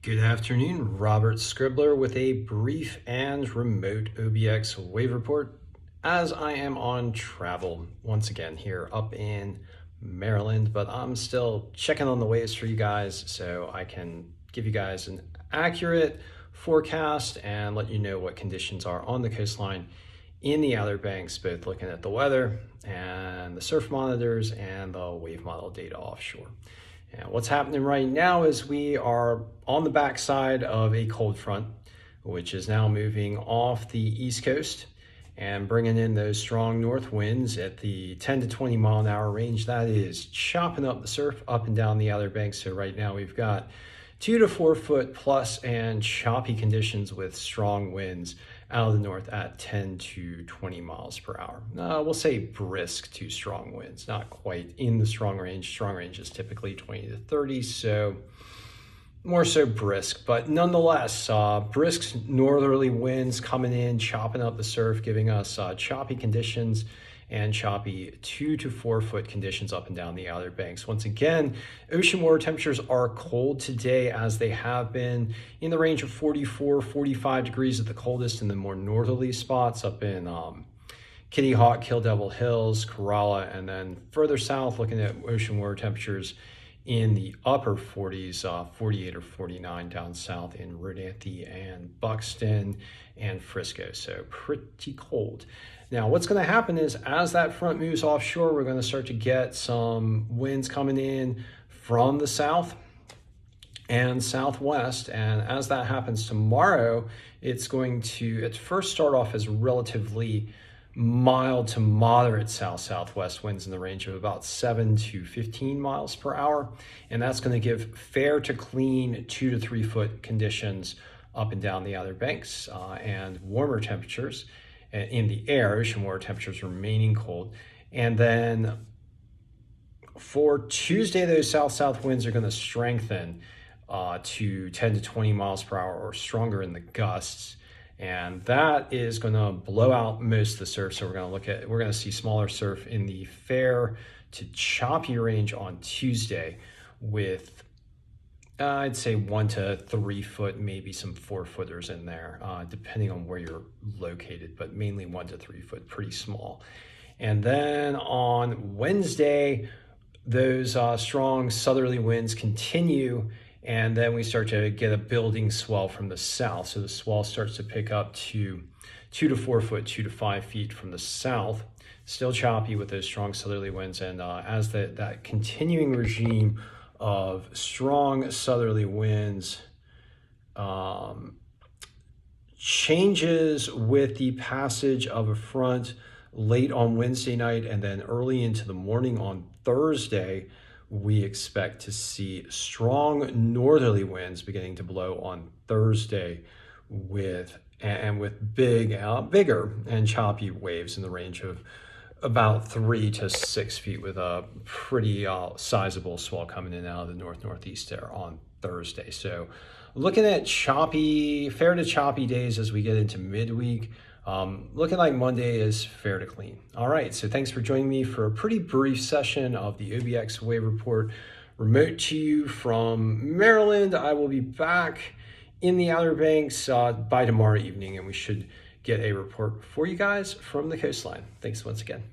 Good afternoon, Robert Scribbler with a brief and remote OBX wave report as I am on travel once again here up in Maryland, but I'm still checking on the waves for you guys so I can give you guys an accurate forecast and let you know what conditions are on the coastline in the Outer Banks, both looking at the weather and the surf monitors and the wave model data offshore. And what's happening right now is we are on the backside of a cold front, which is now moving off the East Coast and bringing in those strong north winds at the 10 to 20 mile an hour range. That is chopping up the surf up and down the Outer Banks. So right now we've got 2 to 4 foot plus and choppy conditions with strong winds out of the north at 10 to 20 miles per hour. We'll say brisk to strong winds, not quite in the strong range. Strong range is typically 20 to 30, so more so brisk, but nonetheless, brisk northerly winds coming in, chopping up the surf, giving us choppy conditions and choppy 2 to 4 foot conditions up and down the Outer Banks. Once again, ocean water temperatures are cold today as they have been in the range of 44, 45 degrees at the coldest in the more northerly spots up in Kitty Hawk, Kill Devil Hills, Corolla, and then further south looking at ocean water temperatures in the upper 40s, 48 or 49 down south in Rodanthe and Buxton and Frisco. So pretty cold. Now, what's going to happen is as that front moves offshore, we're going to start to get some winds coming in from the south and southwest. And as that happens tomorrow, it's going to at first start off as relatively mild to moderate south-southwest winds in the range of about 7 to 15 miles per hour. And that's going to give fair to clean 2 to 3 foot conditions up and down the Outer Banks and warmer temperatures in the air, ocean water temperatures remaining cold. And then for Tuesday, those south-south winds are going to strengthen to 10 to 20 miles per hour or stronger in the gusts. And that is going to blow out most of the surf. So we're going to see smaller surf in the fair to choppy range on Tuesday with I'd say 1 to 3 foot, maybe some 4-footers in there, depending on where you're located, but mainly 1 to 3 foot, pretty small. And then on Wednesday, those strong southerly winds continue, and then we start to get a building swell from the south. So the swell starts to pick up to 2 to 4 foot, 2 to 5 feet from the south, still choppy with those strong southerly winds. And as that continuing regime of strong southerly winds changes with the passage of a front late on Wednesday night and then early into the morning on Thursday, we expect to see strong northerly winds beginning to blow on Thursday with bigger and choppy waves in the range of about 3 to 6 feet with a pretty sizable swell coming in out of the northeast there on Thursday. So looking at fair to choppy days as we get into midweek. Looking like Monday is fair to clean. All right, so thanks for joining me for a pretty brief session of the OBX Wave Report remote to you from Maryland. I will be back in the Outer Banks by tomorrow evening, and we should get a report for you guys from the coastline. Thanks once again.